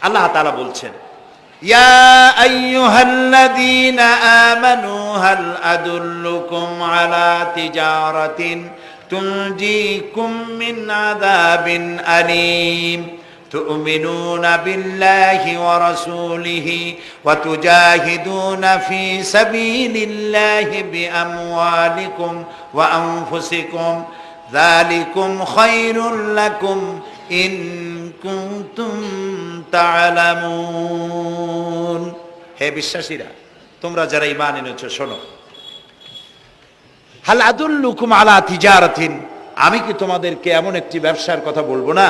আল্লাহ তাআলা বলছেন, ইয়া আইয়ুহাল্লাযীনা আমানু হাল আদুল্লুকুম আলা তিজারাতিন তুনজিকুম মিন আযাবিন আলীম তু'মিনুনা বিল্লাহি ওয়া রাসূলিহি ওয়া তুজাহিদুনা ফি সাবিলিল্লাহি বিআমওয়ালিকুম ওয়া আনফুসিকুম যালিকুম খায়রুল লাকুম ইন কুনতুম তা'লামুন। হে বিশ্বাসীরা, তোমরা যারা ঈমান এনেছো শোনো, হাল আদুল্লুকুম আলা তিজারাতিন, আমি কি তোমাদেরকে এমন একটি ব্যবসার কথা বলবো না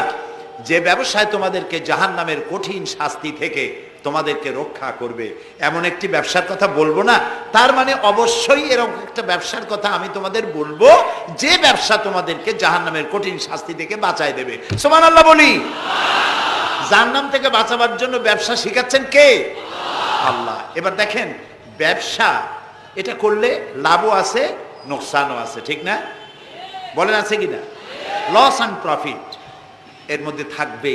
যে ব্যবসায় তোমাদেরকে জাহান্নামের কঠিন শাস্তি থেকে তোমাদেরকে রক্ষা করবে? এমন একটি ব্যবসার কথা বলবো না? তার মানে অবশ্যই এরকম একটা ব্যবসার কথা আমি তোমাদের বলবো যে ব্যবসা তোমাদেরকে জাহান্নামের কঠিন শাস্তি থেকে বাঁচায় দেবে। সুবহানাল্লাহ বলি। জাহান্নাম থেকে বাঁচাবার জন্য ব্যবসা শিখাচ্ছেন কে? আল্লাহ। এবার দেখেন, ব্যবসা এটা করলে লাভও আছে নোকসানও আছে, ঠিক না? বলেন আছে কিনা? লস অ্যান্ড প্রফিট এর মধ্যে থাকবে।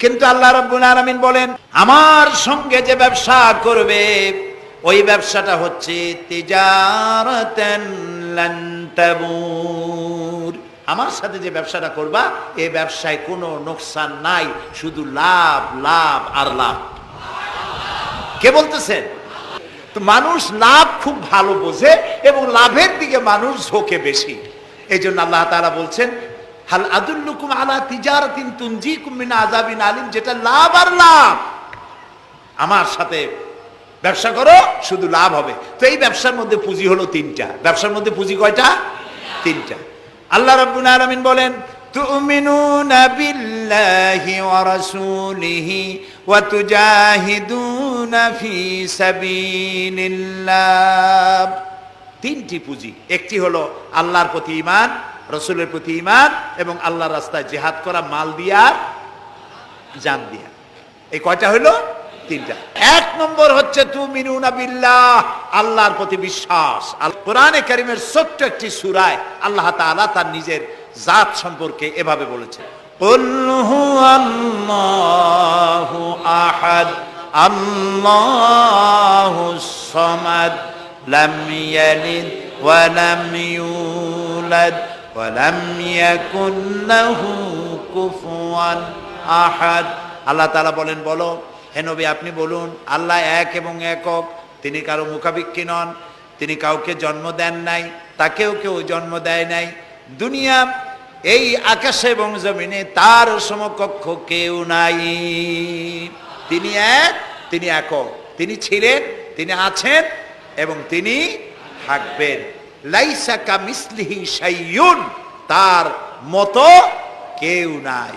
কিন্তু আল্লাহ রাব্বুল আলামিন বলেন, আমার সঙ্গে যে ব্যবসা করবে ওই ব্যবসাটা হচ্ছে তিজারাতান লান তাবুর। আমার সাথে যে ব্যবসাটা করবা এই ব্যবসায় কোনো নোকসান নাই, শুধু লাভ লাভ আর লাভ। কে বলতেছেন? তো মানুষ লাভ খুব ভালো বোঝে এবং লাভের দিকে মানুষ ঝোঁকে বেশি। এই জন্য আল্লাহ তাআলা বলছেন, হাল আদুল্লুকুম আলা তিজারাতিন তুনজিকুম মিন আযাবিন আলীম, যেটা লাভ আর লাভ। আমার সাথে ব্যবসা করো, শুধু লাভ হবে। তো এই ব্যবসার মধ্যে পুঁজি হলো তিনটা। ব্যবসার মধ্যে পুঁজি কয়টা? তিনটা। আল্লাহ রাব্বুল আলামিন বলেন, তু'মিনুনা বিল্লাহি ওয়া রাসূলিহি ওয়া তুজাহিদুনা ফি সাবিলিল্লাহ। তিনটি পুঁজি। একটি হলো আল্লাহর প্রতি ঈমান, রাসূলের প্রতি ঈমান এবং আল্লাহর রাস্তায় জিহাদ করা মাল দিয়া জান দিয়া। এই কয়টা হলো? তিনটা। এক নম্বর হচ্ছে তুমিনুনা বিল্লাহ, আল্লাহর প্রতি বিশ্বাস। কোরআনে কারীমের ছোট্ট একটি সূরায় আল্লাহ তাআলা তার নিজের জাত সম্পর্কে এভাবে বলেছেন, কুল হুয়াল্লাহু আহাদ আল্লাহুস সামাদ লাম ইয়ালিদ ওয়া লাম ইউলাদ ওয়া লাম ইয়াকুল লাহু কুফুয়ান আহাদ। আল্লাহ তাআলা বলেন, বলো হে নবী আপনি বলুন, আল্লাহ এক এবং একক, তিনি কারো মুখাপেক্ষী নন, তিনি কাউকে জন্ম দেন নাই, তাকেও কেউ জন্ম দেয় নাই। দুনিয়া এই আকাশে এবং জমিনে তার সমকক্ষ কেউ নাই। তিনি এক, তিনি একক, তিনি ছিলেন, তিনি আছেন এবং তিনি থাকবেন। লাইসা কামিসলিহি শাইউন, তার মতো কেউ নাই।